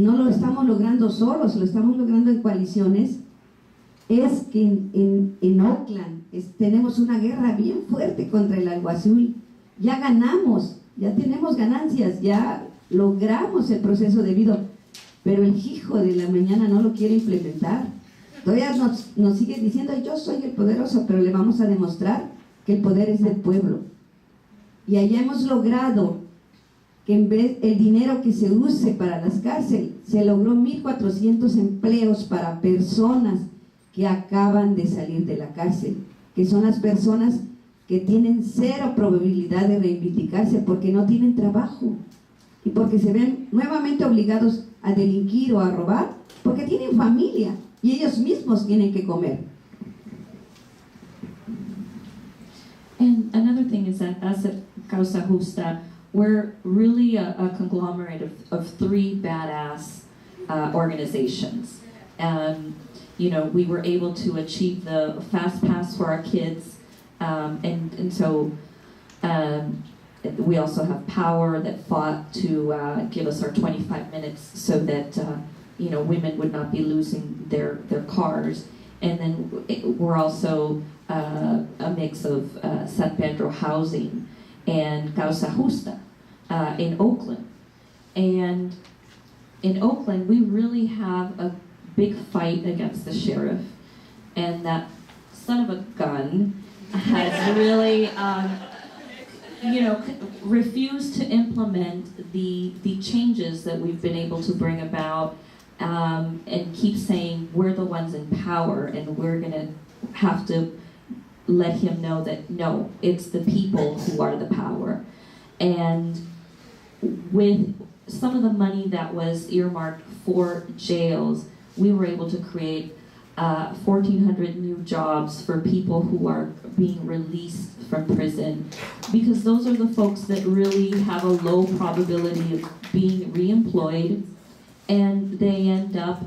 no lo estamos logrando solos, lo estamos logrando en coaliciones, es que en Oakland tenemos una guerra bien fuerte contra el alguazul. Ya ganamos, ya tenemos ganancias, ya logramos el proceso debido, pero el hijo de la mañana no lo quiere implementar. Todavía nos sigue diciendo: yo soy el poderoso, pero le vamos a demostrar que el poder es del pueblo. Y allá hemos logrado que en vez el dinero que se use para las cárceles, se logró 1,400 empleos para personas que acaban de salir de la cárcel, que son las personas que tienen cero probabilidad de reivindicarse porque no tienen trabajo y porque se ven nuevamente obligados a delinquir o a robar porque tienen familia y ellos mismos tienen que comer. And another thing is that us at Causa Justa, we're really a conglomerate of three badass organizations. You know, we were able to achieve the fast pass for our kids, and so we also have Power that fought to give us our 25 minutes so that you know, women would not be losing their cars. And then we're also a mix of San Pedro Housing and Causa Justa in Oakland. And in Oakland, we really have a big fight against the sheriff, and that son of a gun has really, you know, refused to implement the changes that we've been able to bring about, and keep saying we're the ones in power, and we're gonna have to let him know that no, it's the people who are the power. And with some of the money that was earmarked for jails, we were able to create 1,400 new jobs for people who are being released from prison, because those are the folks that really have a low probability of being reemployed, and they end up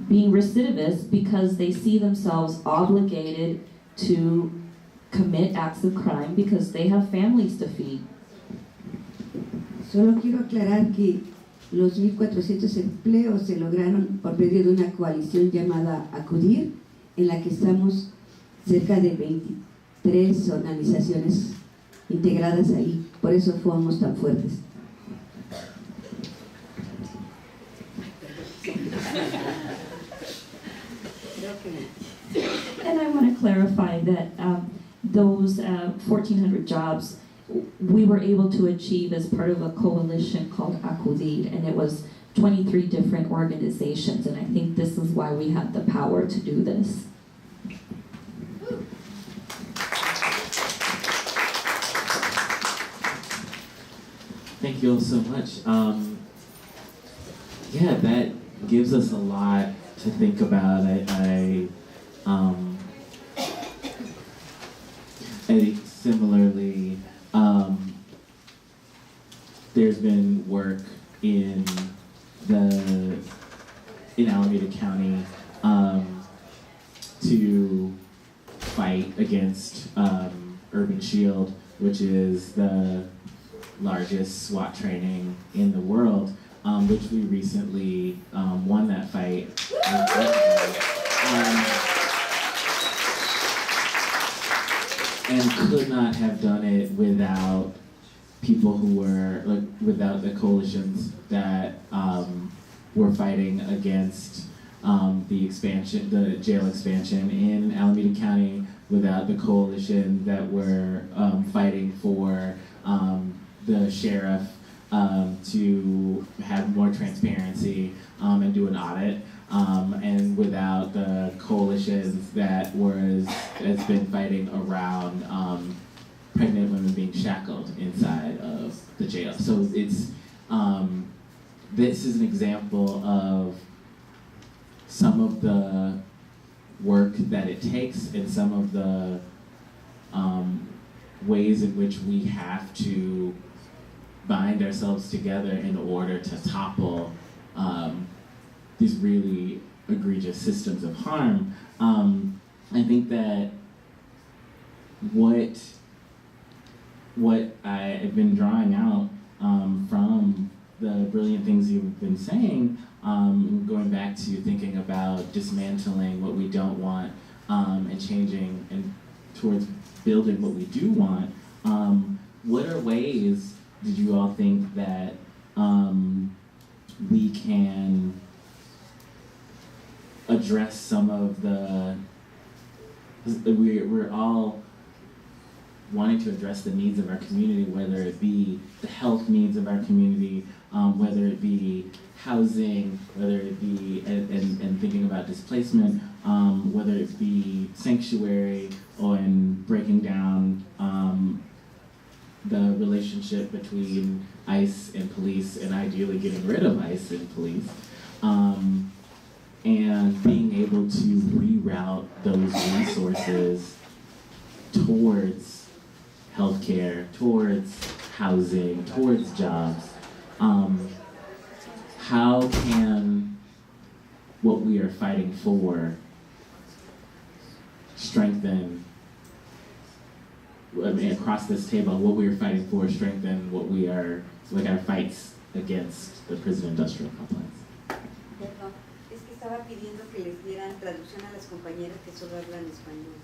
being recidivists because they see themselves obligated to commit acts of crime because they have families to feed. Solo quiero aclarar que los 1,400 empleos se lograron por medio de una coalición llamada Acudir, en la que estamos cerca de 23 organizaciones integradas ahí. Por eso fuimos tan fuertes. And I want to clarify that those 1,400 jobs we were able to achieve as part of a coalition called Acudir, and it was 23 different organizations, and I think this is why we had the power to do this. Thank you all so much. Yeah, that gives us a lot to think about. I similarly, there's been work in Alameda County to fight against Urban Shield, which is the largest SWAT training in the world, which we recently won that fight. And could not have done it without people who were, without the coalitions that were fighting against the jail expansion in Alameda County, without the coalition that were fighting for the sheriff to have more transparency and do an audit, and without the coalitions that has been fighting around pregnant women being shackled inside of the jail. So it's this is an example of some of the work that it takes and some of the ways in which we have to bind ourselves together in order to topple these really egregious systems of harm. I think that what I have been drawing out from the the brilliant things you've been saying, going back to thinking about dismantling what we don't want and changing and towards building what we do want, what are ways did you all think that we can address some of we're all wanting to address the needs of our community, whether it be the health needs of our community, whether it be housing, whether it be, and thinking about displacement, whether it be sanctuary, or in breaking down the relationship between ICE and police, and ideally getting rid of ICE and police, and being able to reroute those resources towards healthcare, towards housing, towards jobs. How can what we are fighting for strengthen, I mean, across this table, what we are fighting for strengthen what we are, like our fights against the prison industrial complex? Perdón, es que estaba pidiendo que les dieran traducción a las compañeras que solo hablan español.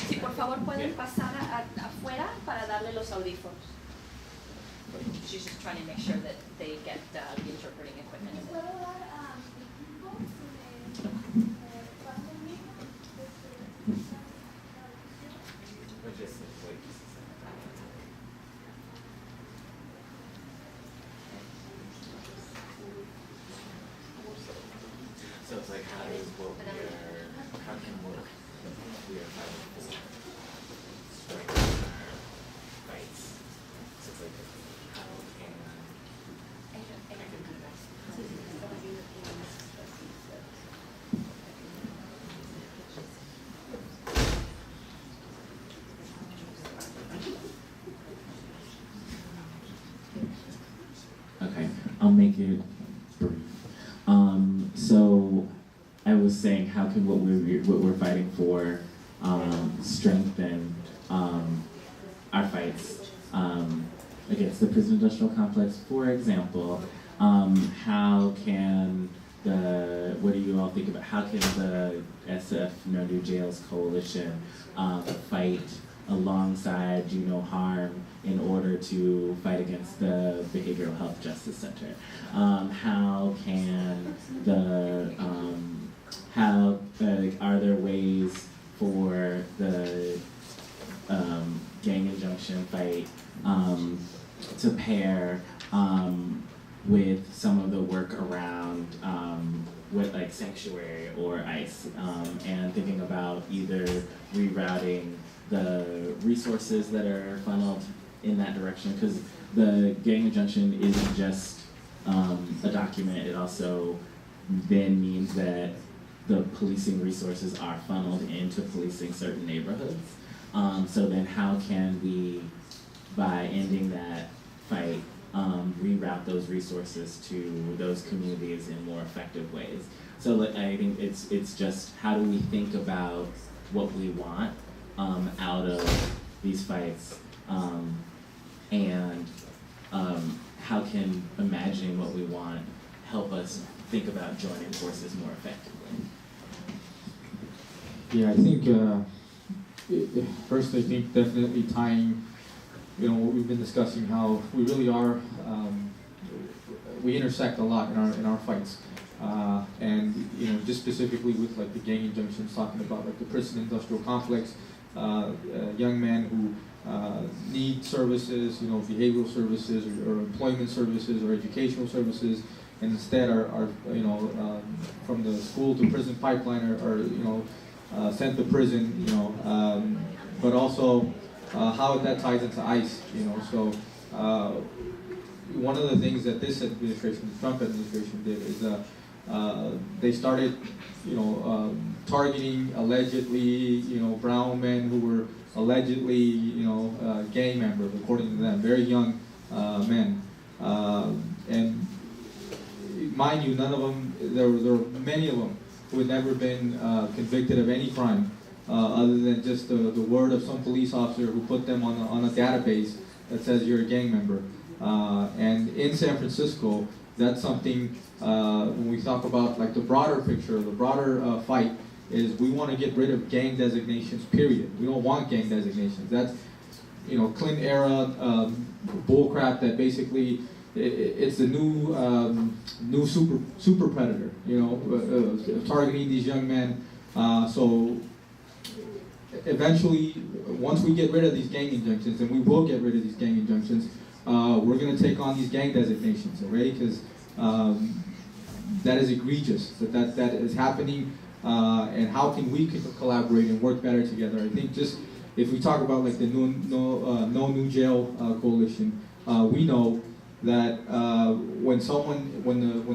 Si por favor pueden pasar afuera para darle los audífonos. She's just trying to make sure that they get the interpreting equipment. So it's like, how does what we are, how can what we are fighting for strengthen our fights? So it's like, how can Okay, I'll make it brief. So I was saying, how can what we're fighting for strengthen our fights against the prison industrial complex? For example, how can what do you all think about, how can the SF No New Jails Coalition fight alongside Do No Harm in order to fight against the Behavioral Health Justice Center? How can are there ways for the gang injunction fight to pair with some of the work around with like sanctuary or ICE, and thinking about either rerouting the resources that are funneled in that direction, because the gang injunction isn't just a document, it also then means that the policing resources are funneled into policing certain neighborhoods. So then how can we, by ending that fight, reroute those resources to those communities in more effective ways? So I think it's just, how do we think about what we want out of these fights, and how can imagining what we want help us think about joining forces more effectively? Yeah, I think first, I think definitely tying, what we've been discussing, how we really are, we intersect a lot in our fights, and just specifically with like the gang injunctions, talking about like the prison industrial complex, young men who need services, behavioral services or employment services or educational services, and instead are from the school to prison pipeline are sent to prison, but also how that ties into ICE, so one of the things that this administration, the Trump administration, did is they started, targeting allegedly, brown men who were allegedly, gang members, according to them, very young men, and mind you, none of them, there were many of them who had never been convicted of any crime, other than just the word of some police officer who put them on a database that says you're a gang member. And in San Francisco, that's something, when we talk about like the broader picture, the broader fight, is we want to get rid of gang designations, period. We don't want gang designations. That's, you know, Clinton era bullcrap that basically, it's the new super predator, you know, targeting these young men. So eventually, once we get rid of these gang injunctions, and we will get rid of these gang injunctions, we're going to take on these gang designations, already, because that is egregious, that is happening, and how can we collaborate and work better together? I think just, if we talk about like the No New Jail Coalition, we know that when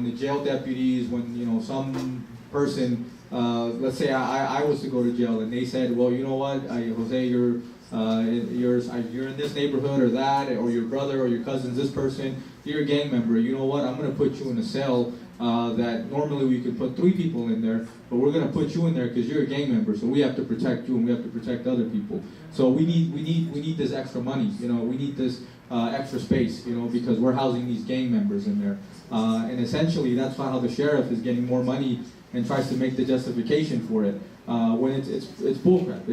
the jail deputies, when, you know, some person, let's say I was to go to jail and they said, well, you know what, Jose, you're in this neighborhood or that, or your brother or your cousin's this person, you're a gang member, you know what, I'm going to put you in a cell that normally we could put 3 people in there, but we're going to put you in there because you're a gang member, so we have to protect you and we have to protect other people. So we need this extra money, you know, we need this extra space, you know, because we're housing these gang members in there. And essentially that's how the sheriff is getting more money and tries to make the justification for it, when it's bullcrap.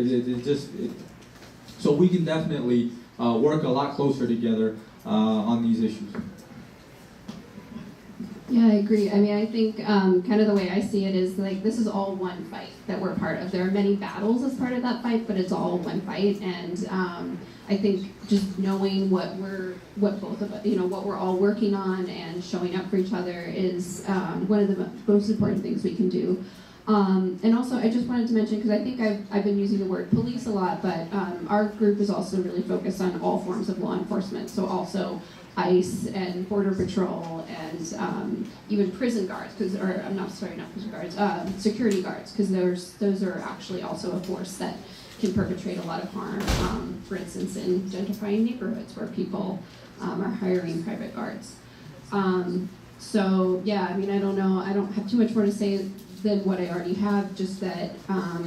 So we can definitely work a lot closer together on these issues. Yeah, I agree. I mean, I think kind of the way I see it is like this is all one fight that we're part of. There are many battles as part of that fight, but it's all one fight. And I think just knowing what both of us, you know, what we're all working on and showing up for each other is one of the most important things we can do. And also, I just wanted to mention, because I think I've been using the word police a lot, but our group is also really focused on all forms of law enforcement. So also ICE and Border Patrol and even prison guards, not prison guards, security guards, because those are actually also a force that can perpetrate a lot of harm. For instance, in gentrifying neighborhoods where people are hiring private guards. So yeah, I mean, I don't know, I don't have too much more to say than what I already have, just that,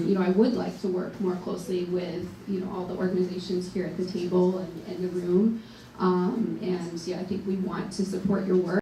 you know, I would like to work more closely with, you know, all the organizations here at the table and in the room. And yeah, I think we want to support your work.